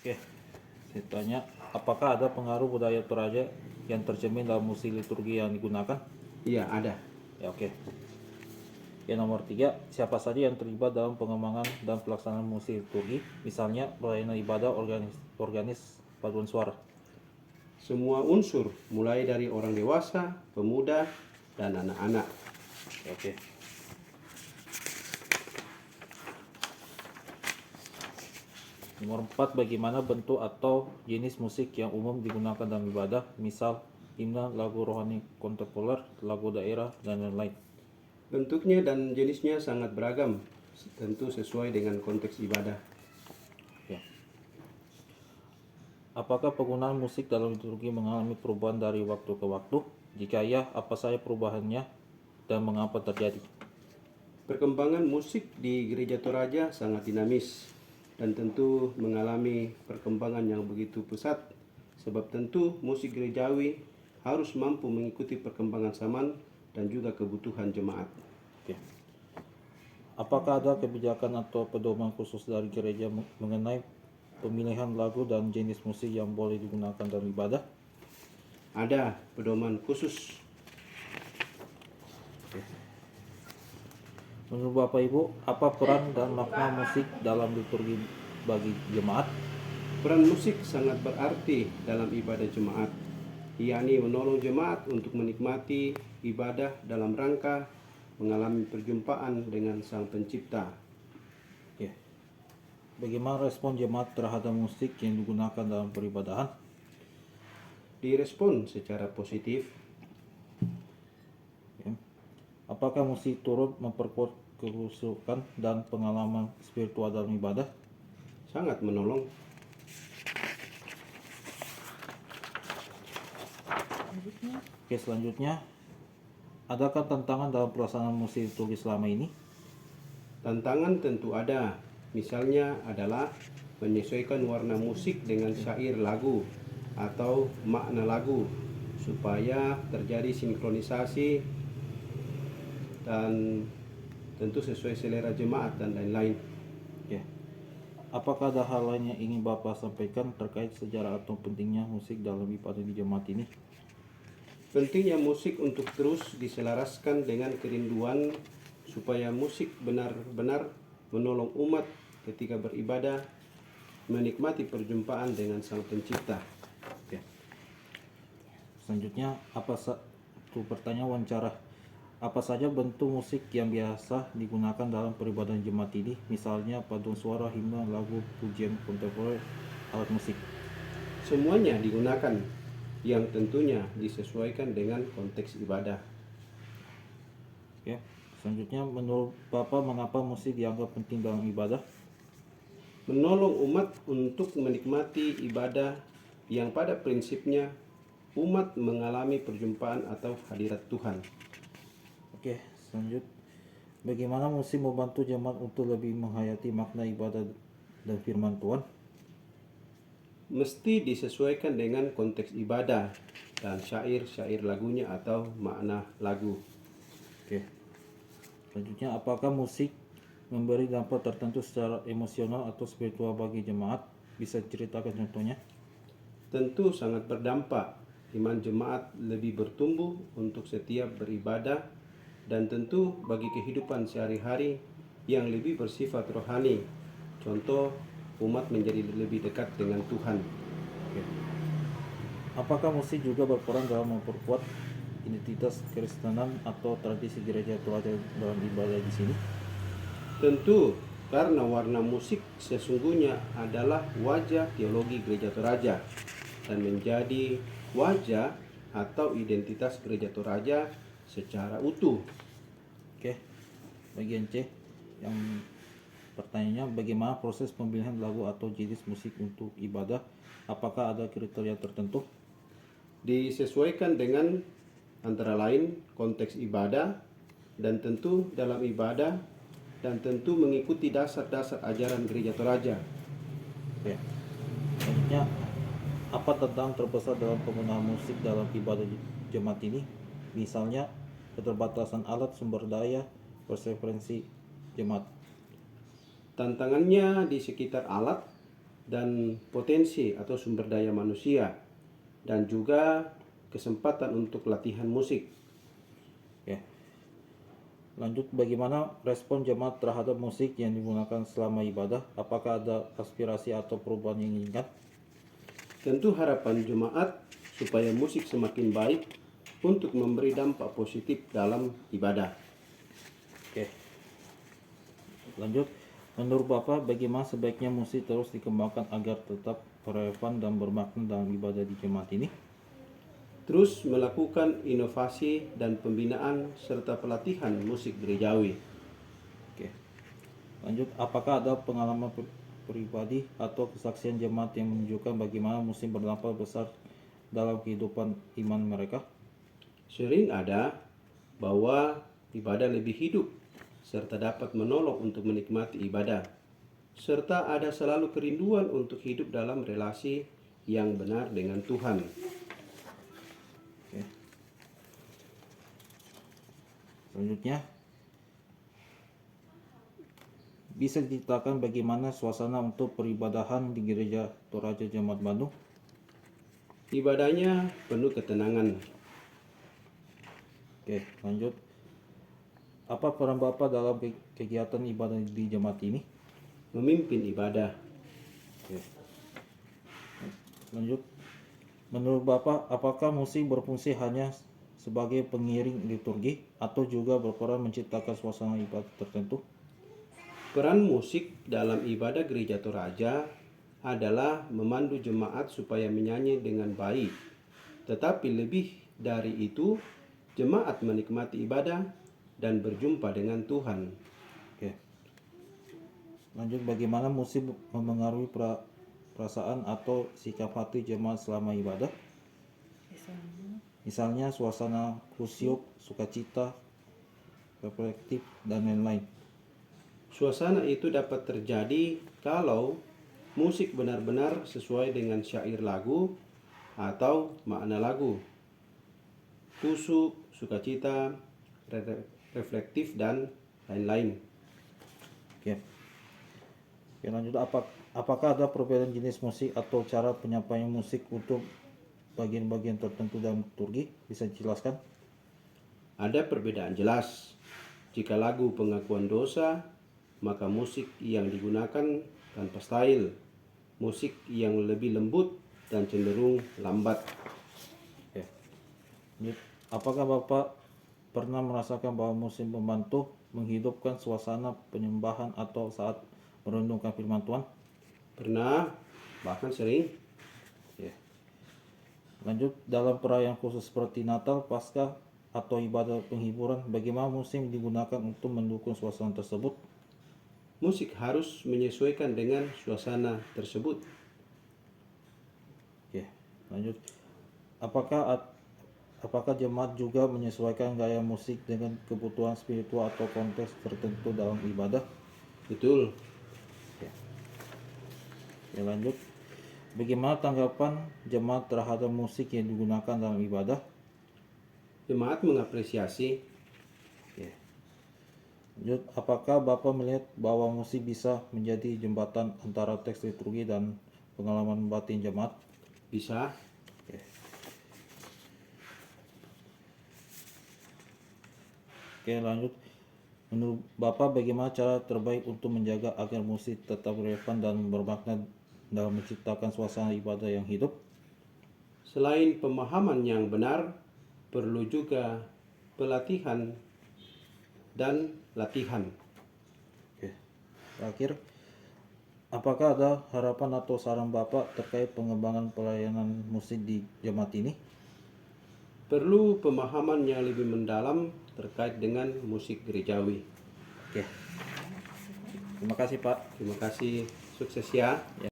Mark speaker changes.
Speaker 1: Oke, saya tanya, apakah ada pengaruh budaya Toraja yang tercermin dalam musik liturgi yang digunakan?
Speaker 2: Iya, ada.
Speaker 1: Ya, oke. Yang nomor 3, siapa saja yang terlibat dalam pengembangan dan pelaksanaan musik liturgi, misalnya pelayanan ibadah, organis paduan suara.
Speaker 2: Semua unsur, mulai dari orang dewasa, pemuda, dan anak-anak.
Speaker 1: Ya, oke. Nomor 4, bagaimana bentuk atau jenis musik yang umum digunakan dalam ibadah, misal himne, lagu rohani kontemporer, lagu daerah, dan lain-lain.
Speaker 2: Bentuknya dan jenisnya sangat beragam, tentu sesuai dengan konteks ibadah.
Speaker 1: Ya. Apakah penggunaan musik dalam liturgi mengalami perubahan dari waktu ke waktu? Jika ya, apa saja perubahannya dan mengapa terjadi?
Speaker 2: Perkembangan musik di Gereja Toraja sangat dinamis dan tentu mengalami perkembangan yang begitu pesat, sebab tentu musik gerejawi harus mampu mengikuti perkembangan zaman dan juga kebutuhan jemaat.
Speaker 1: Oke. Apakah ada kebijakan atau pedoman khusus dari gereja mengenai pemilihan lagu dan jenis musik yang boleh digunakan dalam ibadah?
Speaker 2: Ada pedoman khusus.
Speaker 1: Menurut Bapak Ibu, apa peran dan makna musik dalam liturgi bagi jemaat?
Speaker 2: Peran musik sangat berarti dalam ibadah jemaat, yakni menolong jemaat untuk menikmati ibadah dalam rangka mengalami perjumpaan dengan Sang Pencipta.
Speaker 1: Oke. Bagaimana respon jemaat terhadap musik yang digunakan dalam peribadahan?
Speaker 2: Direspon secara positif.
Speaker 1: Oke. Apakah musik turut memperkuat kehusukan dan pengalaman spiritual dalam ibadah?
Speaker 2: Sangat menolong.
Speaker 1: Oke, selanjutnya, adakah tantangan dalam pelaksanaan musik liturgi selama ini?
Speaker 2: Tantangan tentu ada. Misalnya adalah menyesuaikan warna musik dengan syair lagu atau makna lagu supaya terjadi sinkronisasi dan tentu sesuai selera jemaat dan lain-lain.
Speaker 1: Oke. Apakah ada hal lain yang ingin Bapak sampaikan terkait sejarah atau pentingnya musik dalam ibadah di jemaat ini?
Speaker 2: Pentingnya musik untuk terus diselaraskan dengan kerinduan supaya musik benar-benar menolong umat ketika beribadah, menikmati perjumpaan dengan Sang Pencipta.
Speaker 1: Oke. Selanjutnya, satu pertanyaan wawancara. Apa saja bentuk musik yang biasa digunakan dalam peribadahan jemaat ini? Misalnya paduan suara, himne, lagu, pujian kontemporer, alat musik.
Speaker 2: Semuanya digunakan yang tentunya disesuaikan dengan konteks ibadah.
Speaker 1: Oke. Selanjutnya, menurut Bapak mengapa musik dianggap penting dalam ibadah?
Speaker 2: Menolong umat untuk menikmati ibadah yang pada prinsipnya umat mengalami perjumpaan atau hadirat Tuhan.
Speaker 1: Oke, selanjut. Bagaimana musik membantu jemaat untuk lebih menghayati makna ibadah dan firman Tuhan?
Speaker 2: Mesti disesuaikan dengan konteks ibadah dan syair-syair lagunya atau makna lagu.
Speaker 1: Oke. Selanjutnya, apakah musik memberi dampak tertentu secara emosional atau spiritual bagi jemaat? Bisa ceritakan contohnya?
Speaker 2: Tentu sangat berdampak. Iman jemaat lebih bertumbuh untuk setiap beribadah dan tentu bagi kehidupan sehari-hari yang lebih bersifat rohani. Contoh, umat menjadi lebih dekat dengan Tuhan.
Speaker 1: Oke. Apakah musik juga berperan dalam memperkuat identitas Kristenan atau tradisi gereja Toraja dalam ibadah di sini?
Speaker 2: Tentu, karena warna musik sesungguhnya adalah wajah teologi Gereja Toraja dan menjadi wajah atau identitas Gereja Toraja secara utuh.
Speaker 1: Oke. Bagian C yang pertanyaannya, bagaimana proses pemilihan lagu atau jenis musik untuk ibadah? Apakah ada kriteria tertentu?
Speaker 2: Disesuaikan dengan antara lain konteks ibadah dan tentu dalam ibadah dan tentu mengikuti dasar-dasar ajaran Gereja Toraja.
Speaker 1: Ya. Selanjutnya, apa tantangan terbesar dalam penggunaan musik dalam ibadah jemaat ini? Misalnya, keterbatasan alat, sumber daya, preferensi jemaat.
Speaker 2: Tantangannya di sekitar alat dan potensi atau sumber daya manusia, dan juga kesempatan untuk latihan musik.
Speaker 1: Oke. Lanjut, bagaimana respon jemaat terhadap musik yang digunakan selama ibadah? Apakah ada aspirasi atau perubahan yang diinginkan?
Speaker 2: Tentu harapan jemaat supaya musik semakin baik untuk memberi dampak positif dalam ibadah.
Speaker 1: Oke. Lanjut, menurut Bapak bagaimana sebaiknya musik terus dikembangkan agar tetap relevan dan bermakna dalam ibadah di jemaat ini?
Speaker 2: Terus melakukan inovasi dan pembinaan serta pelatihan musik gerejawi.
Speaker 1: Oke. Lanjut, apakah ada pengalaman pribadi atau kesaksian jemaat yang menunjukkan bagaimana musik berdampak besar dalam kehidupan iman mereka?
Speaker 2: Sering ada bahwa ibadah lebih hidup serta dapat menolong untuk menikmati ibadah, serta ada selalu kerinduan untuk hidup dalam relasi yang benar dengan Tuhan.
Speaker 1: Oke. Selanjutnya, bisa diceritakan bagaimana suasana untuk peribadahan di gereja Toraja Jemaat Bandung?
Speaker 2: Ibadahnya penuh ketenangan.
Speaker 1: Oke, lanjut. Apa peran Bapak dalam kegiatan ibadah di jemaat ini?
Speaker 2: Memimpin ibadah.
Speaker 1: Oke. Lanjut. Menurut Bapak, apakah musik berfungsi hanya sebagai pengiring liturgi atau juga berperan menciptakan suasana ibadah tertentu?
Speaker 2: Peran musik dalam ibadah gereja Toraja adalah memandu jemaat supaya menyanyi dengan baik. Tetapi lebih dari itu, jemaat menikmati ibadah dan berjumpa dengan Tuhan.
Speaker 1: Oke. Lanjut, bagaimana musik memengaruhi perasaan atau sikap hati jemaat selama ibadah? Misalnya suasana khusyuk, sukacita, reflektif, dan lain-lain.
Speaker 2: Suasana itu dapat terjadi kalau musik benar-benar sesuai dengan syair lagu atau makna lagu. Khusyuk, sukacita, reflektif, dan lain-lain.
Speaker 1: Oke. Oke, lanjut, apakah ada perbedaan jenis musik atau cara penyampaian musik untuk bagian-bagian tertentu dalam liturgi? Bisa dijelaskan?
Speaker 2: Ada perbedaan jelas. Jika lagu pengakuan dosa, maka musik yang digunakan tanpa style. Musik yang lebih lembut dan cenderung lambat.
Speaker 1: Oke. Lanjut, apakah Bapak pernah merasakan bahwa musik membantu menghidupkan suasana penyembahan atau saat merenungkan firman Tuhan?
Speaker 2: Pernah, bahkan sering.
Speaker 1: Oke. Lanjut, dalam perayaan khusus seperti Natal, Paskah, atau ibadah penghiburan, bagaimana musik digunakan untuk mendukung suasana tersebut?
Speaker 2: Musik harus menyesuaikan dengan suasana tersebut.
Speaker 1: Oke. Lanjut, apakah jemaat juga menyesuaikan gaya musik dengan kebutuhan spiritual atau konteks tertentu dalam ibadah?
Speaker 2: Betul.
Speaker 1: Oke. Ya, lanjut, bagaimana tanggapan jemaat terhadap musik yang digunakan dalam ibadah?
Speaker 2: Jemaat mengapresiasi.
Speaker 1: Oke. Lanjut, apakah Bapak melihat bahwa musik bisa menjadi jembatan antara teks liturgi dan pengalaman batin jemaat?
Speaker 2: Bisa.
Speaker 1: Oke. Oke, lanjut. Menurut Bapak bagaimana cara terbaik untuk menjaga agar musik tetap relevan dan bermakna dalam menciptakan suasana ibadah yang hidup?
Speaker 2: Selain pemahaman yang benar, perlu juga pelatihan dan latihan.
Speaker 1: Oke. Terakhir, apakah ada harapan atau saran Bapak terkait pengembangan pelayanan musik di jemaat ini?
Speaker 2: Perlu pemahaman yang lebih mendalam terkait dengan musik gerejawi.
Speaker 1: Oke. Terima kasih, Pak.
Speaker 2: Terima kasih, sukses ya.
Speaker 1: Ya.